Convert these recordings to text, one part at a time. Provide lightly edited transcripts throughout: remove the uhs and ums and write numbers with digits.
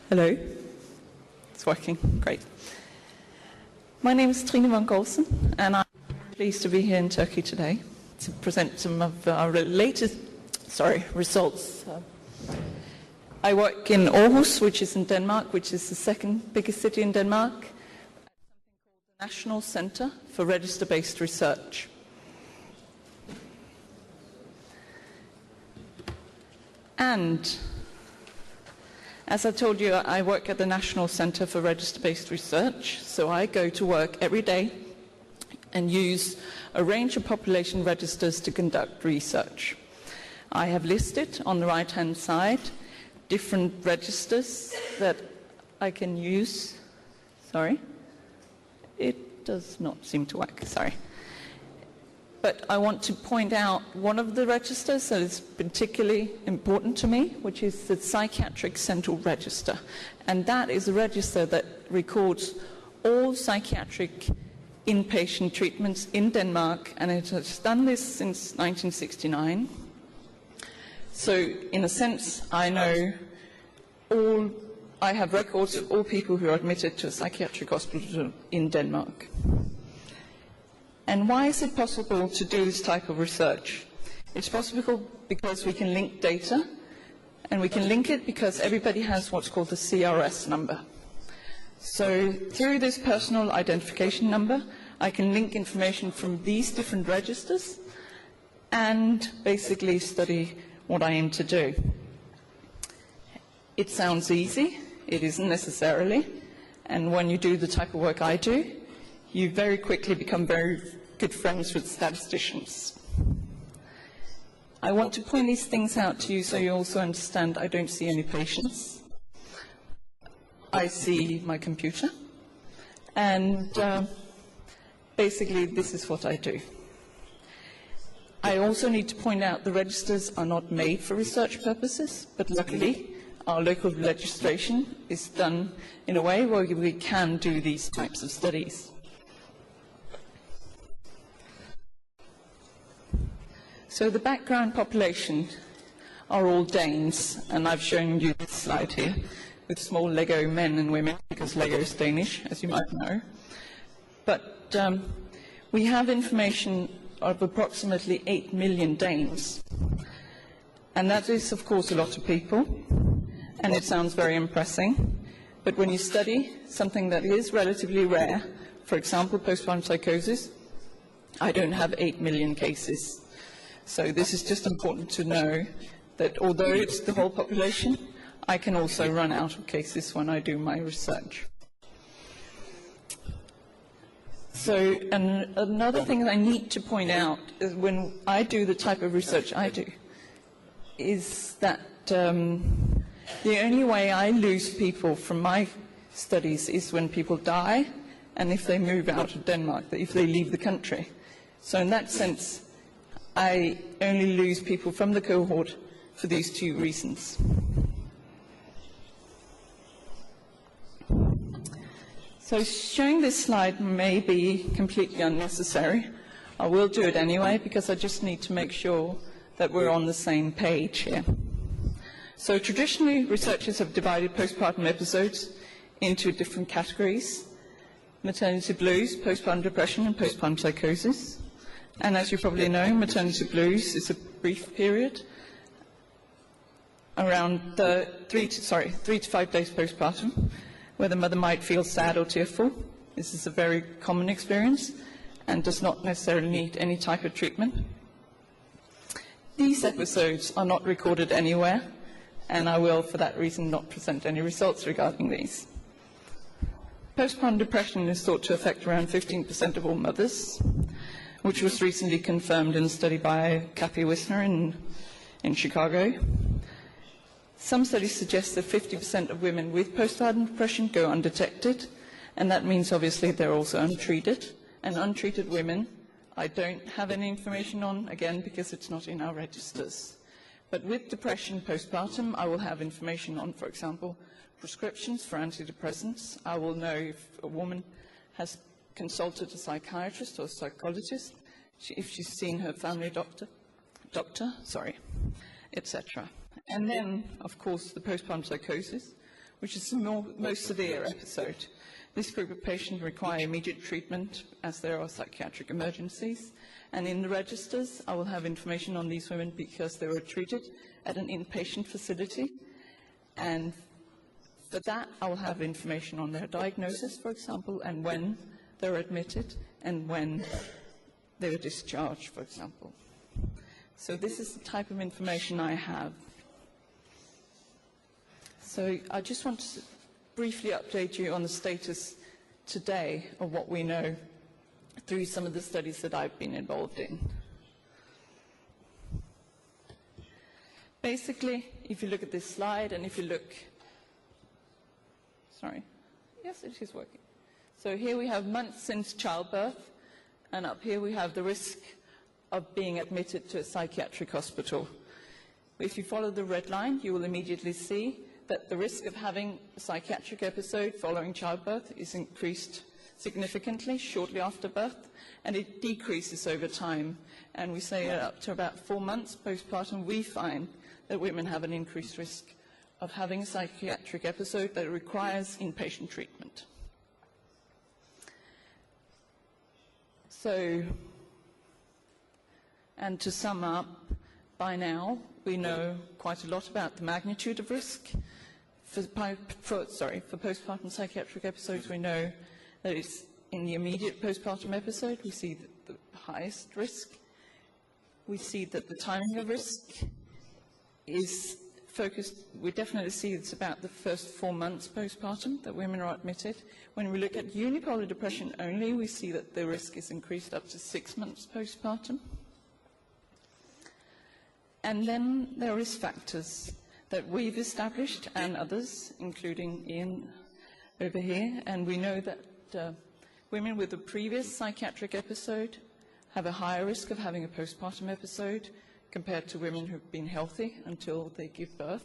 Hello. It's working. Great. My name is Trine van Golsen, and I'm pleased to be here in Turkey today to present some of our latest results. I work in Aarhus, which is in Denmark, which is the second biggest city in Denmark, at something called the National Center for Register-Based Research. And as I told you, I work at the National Center for Register-Based Research, so I go to work every day and use a range of population registers to conduct research. I have listed on the right-hand side different registers that I can use. Sorry, it does not seem to work, sorry. But I want to point out one of the registers that is particularly important to me, which is the Psychiatric Central Register. And that is a register that records all psychiatric inpatient treatments in Denmark, and it has done this since 1969. So, in a sense, I have records of all people who are admitted to a psychiatric hospital in Denmark. And why is it possible to do this type of research? It's possible because we can link data, and we can link it because everybody has what's called the CRS number. So through this personal identification number, I can link information from these different registers and basically study what I aim to do. It sounds easy, it isn't necessarily, and when you do the type of work I do, you very quickly become very good friends with statisticians. I want to point these things out to you so you also understand I don't see any patients. I see my computer, and basically this is what I do. I also need to point out the registers are not made for research purposes, but luckily our local legislation is done in a way where we can do these types of studies. So the background population are all Danes, and I've shown you this slide here with small Lego men and women, because Lego is Danish, as you might know. But we have information of approximately 8 million Danes. And that is, of course, a lot of people, and it sounds very impressive. But when you study something that is relatively rare, for example, postpartum psychosis, I don't have 8 million cases. So this is just important to know that although it's the whole population, I can also run out of cases when I do my research. So another thing that I need to point out is when I do the type of research I do, is that the only way I lose people from my studies is when people die and if they move out of Denmark, if they leave the country. So in that sense, I only lose people from the cohort for these two reasons. So showing this slide may be completely unnecessary. I will do it anyway because I just need to make sure that we're on the same page here. So traditionally, researchers have divided postpartum episodes into different categories: maternity blues, postpartum depression, and postpartum psychosis. And as you probably know, maternity blues is a brief period, around 3 to 5 days postpartum, where the mother might feel sad or tearful. This is a very common experience and does not necessarily need any type of treatment. These episodes are not recorded anywhere, and I will, for that reason, not present any results regarding these. Postpartum depression is thought to affect around 15% of all mothers, which was recently confirmed in a study by Kathy Wisner in Chicago. Some studies suggest that 50% of women with postpartum depression go undetected, and that means obviously they're also untreated. And untreated women, I don't have any information on, again, because it's not in our registers. But with depression postpartum, I will have information on, for example, prescriptions for antidepressants. I will know if a woman has consulted a psychiatrist or a psychologist, if she's seen her family doctor, etc. And then, of course, the postpartum psychosis, which is the most severe episode. This group of patients require immediate treatment as there are psychiatric emergencies. And in the registers, I will have information on these women because they were treated at an inpatient facility. And for that, I will have information on their diagnosis, for example, and when they were admitted and when they were discharged, for example. So this is the type of information I have. So I just want to briefly update you on the status today of what we know through some of the studies that I've been involved in. Basically, if you look at this slide and if you look, sorry, yes, it is working. So here we have months since childbirth, and up here we have the risk of being admitted to a psychiatric hospital. If you follow the red line, you will immediately see that the risk of having a psychiatric episode following childbirth is increased significantly shortly after birth, and it decreases over time. And we say up to about 4 months postpartum, we find that women have an increased risk of having a psychiatric episode that requires inpatient treatment. So, and to sum up, by now we know quite a lot about the magnitude of risk. For postpartum psychiatric episodes, we know that it's in the immediate postpartum episode, we see the highest risk. We see that the timing of risk is focused, we definitely see it's about the first 4 months postpartum that women are admitted. When we look at unipolar depression only, we see that the risk is increased up to 6 months postpartum. And then there are risk factors that we've established and others, including Ian over here, and we know that women with a previous psychiatric episode have a higher risk of having a postpartum episode compared to women who've been healthy until they give birth.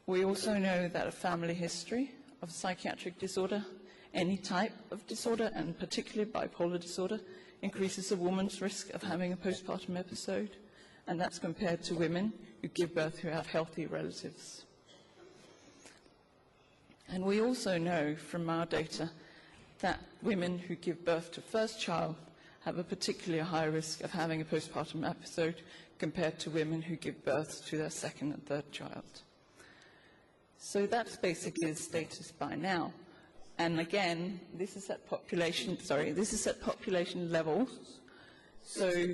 We also know that a family history of psychiatric disorder, any type of disorder, and particularly bipolar disorder, increases a woman's risk of having a postpartum episode, and that's compared to women who give birth who have healthy relatives. And we also know from our data that women who give birth to first child have a particularly high risk of having a postpartum episode compared to women who give birth to their second and third child. So that's basically the status by now. And again, this is at population levels. So,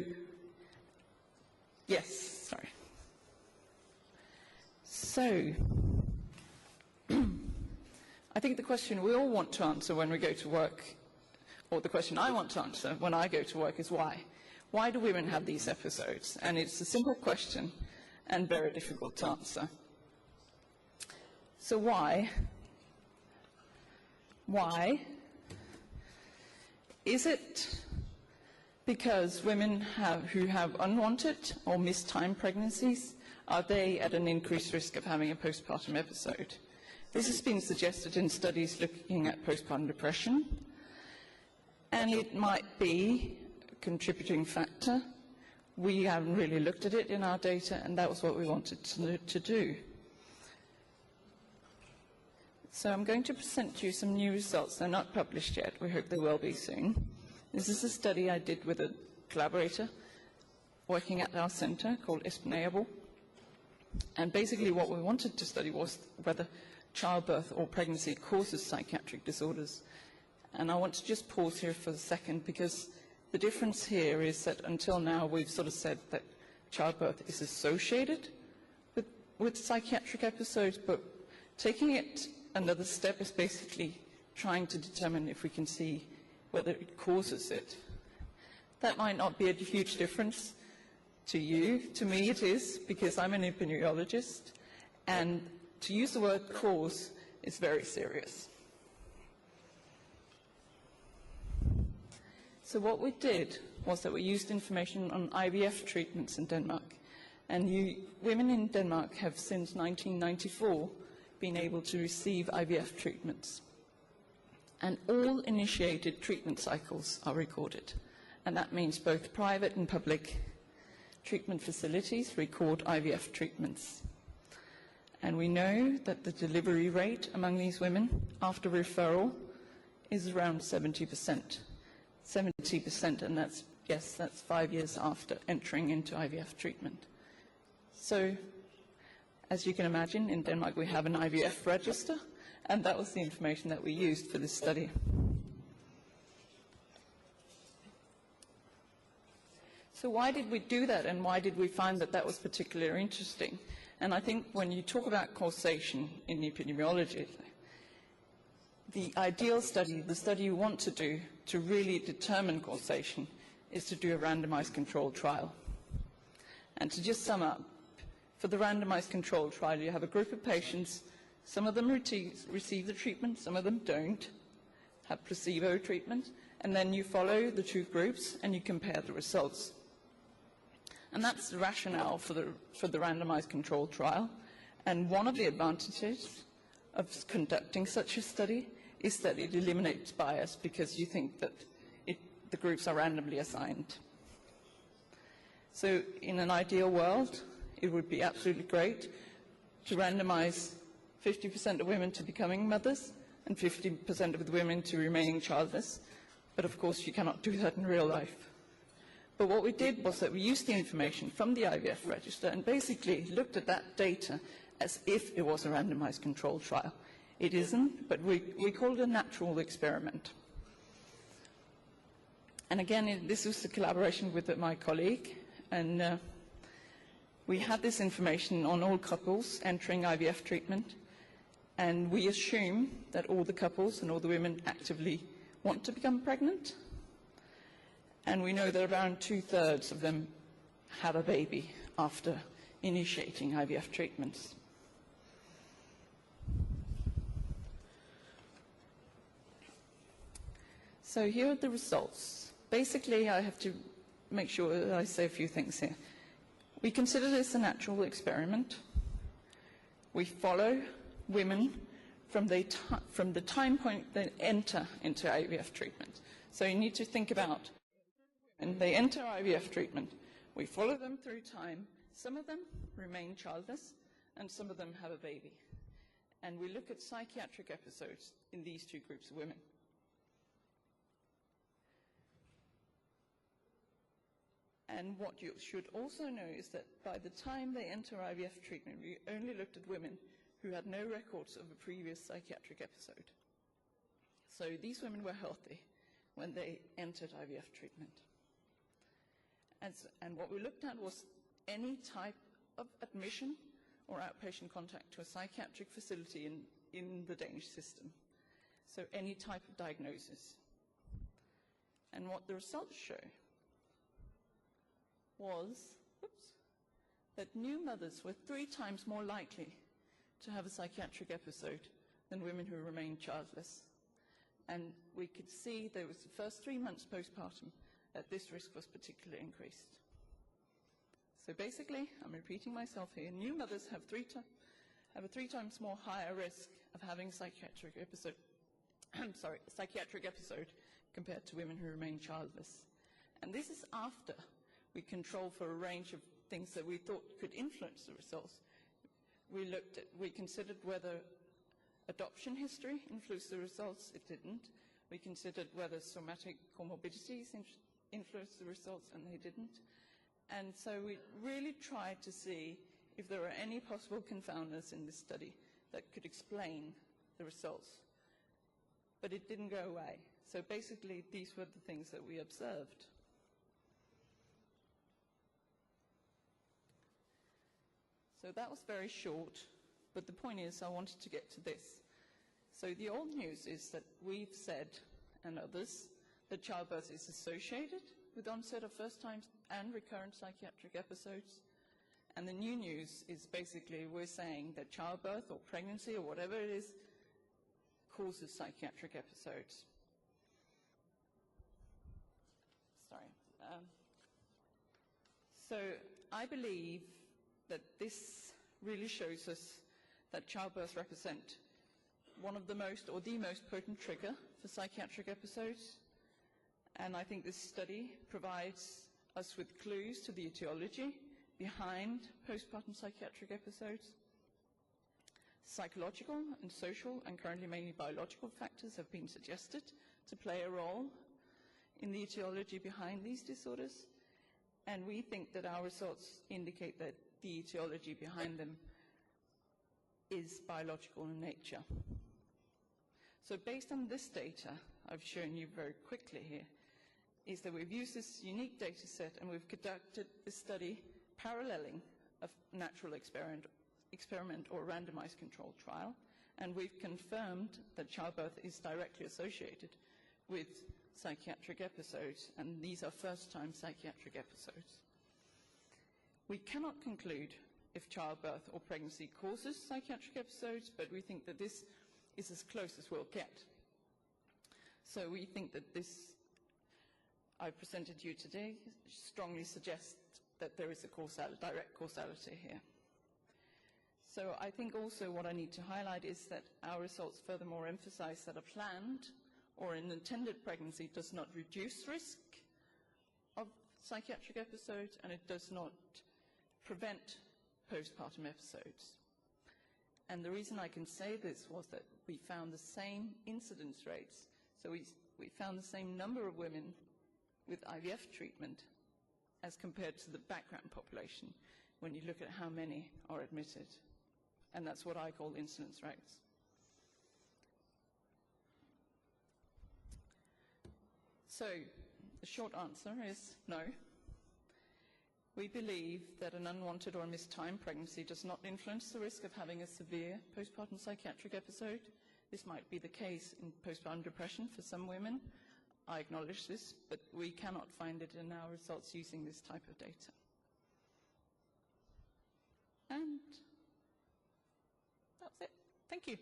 yes, sorry. So, I think the question we all want to answer when we go to work, or the question I want to answer when I go to work, is why? Why do women have these episodes? And it's a simple question and very difficult to answer. So why? Why? Is it because women who have unwanted or mistimed pregnancies, are they at an increased risk of having a postpartum episode? This has been suggested in studies looking at postpartum depression, and it might be a contributing factor. We haven't really looked at it in our data, and that was what we wanted to do. So I'm going to present you some new results. They're not published yet. We hope they will be soon. This is a study I did with a collaborator working at our center called Espenable. And basically what we wanted to study was whether childbirth or pregnancy causes psychiatric disorders. And I want to just pause here for a second, because the difference here is that until now we've sort of said that childbirth is associated with psychiatric episodes, but taking it another step is basically trying to determine if we can see whether it causes it. That might not be a huge difference to you. To me it is, because I'm an epidemiologist, and to use the word cause is very serious. So what we did was that we used information on IVF treatments in Denmark. And women in Denmark have since 1994 been able to receive IVF treatments. And all initiated treatment cycles are recorded. And that means both private and public treatment facilities record IVF treatments. And we know that the delivery rate among these women after referral is around 70%. 70%, and that's 5 years after entering into IVF treatment. So, as you can imagine, in Denmark we have an IVF register, and that was the information that we used for this study. So why did we do that, and why did we find that that was particularly interesting? And I think when you talk about causation in epidemiology, the ideal study, the study you want to do to really determine causation, is to do a randomized controlled trial. And to just sum up, for the randomized controlled trial, you have a group of patients, some of them receive the treatment, some of them don't, have placebo treatment, and then you follow the two groups and you compare the results. And that's the rationale for the randomized controlled trial. And one of the advantages of conducting such a study is that it eliminates bias, because you think that the groups are randomly assigned. So in an ideal world, it would be absolutely great to randomize 50% of women to becoming mothers and 50% of the women to remaining childless. But of course, you cannot do that in real life. But what we did was that we used the information from the IVF register and basically looked at that data as if it was a randomized controlled trial. It isn't, but we call it a natural experiment. And again, this was a collaboration with my colleague, and we had this information on all couples entering IVF treatment, and we assume that all the couples and all the women actively want to become pregnant. And we know that around 2/3 of them have a baby after initiating IVF treatments. So here are the results. Basically, I have to make sure that I say a few things here. We consider this a natural experiment. We follow women from the time point they enter into IVF treatment. So you need to think about when they enter IVF treatment, we follow them through time. Some of them remain childless, and some of them have a baby. And we look at psychiatric episodes in these two groups of women. And what you should also know is that by the time they enter IVF treatment, we only looked at women who had no records of a previous psychiatric episode. So these women were healthy when they entered IVF treatment. And what we looked at was any type of admission or outpatient contact to a psychiatric facility in the Danish system. So any type of diagnosis. And what the results show was that new mothers were 3 times more likely to have a psychiatric episode than women who remained childless. And we could see there was the first 3 months postpartum that this risk was particularly increased. So basically, I'm repeating myself here, new mothers have a 3 times more higher risk of having psychiatric episode compared to women who remain childless. And this is after we control for a range of things that we thought could influence the results. We considered whether adoption history influenced the results. It didn't. We considered whether somatic comorbidities influenced the results, and they didn't. And so we really tried to see if there were any possible confounders in this study that could explain the results. But it didn't go away. So basically, these were the things that we observed. So that was very short, but the point is I wanted to get to this. So the old news is that we've said, and others, that childbirth is associated with onset of first-time and recurrent psychiatric episodes. And the new news is basically we're saying that childbirth or pregnancy or whatever it is causes psychiatric episodes. So I believe that this really shows us that childbirth represents one of the most or the most potent trigger for psychiatric episodes. And I think this study provides us with clues to the etiology behind postpartum psychiatric episodes. Psychological and social, and currently mainly biological factors have been suggested to play a role in the etiology behind these disorders, and we think that our results indicate that the etiology behind them is biological in nature. So based on this data I've shown you very quickly here, is that we've used this unique data set and we've conducted this study paralleling a natural experiment or randomized controlled trial, and we've confirmed that childbirth is directly associated with psychiatric episodes, and these are first-time psychiatric episodes. We cannot conclude if childbirth or pregnancy causes psychiatric episodes, but we think that this is as close as we'll get. So we think that this I've presented to you today strongly suggests that there is a direct causality here. So I think also what I need to highlight is that our results furthermore emphasize that a planned or an intended pregnancy does not reduce risk of psychiatric episodes, and it does not prevent postpartum episodes. And the reason I can say this was that we found the same incidence rates. So we found the same number of women with IVF treatment as compared to the background population when you look at how many are admitted. And that's what I call incidence rates. So the short answer is no. We believe that an unwanted or mistimed pregnancy does not influence the risk of having a severe postpartum psychiatric episode. This might be the case in postpartum depression for some women. I acknowledge this, but we cannot find it in our results using this type of data. And that's it. Thank you.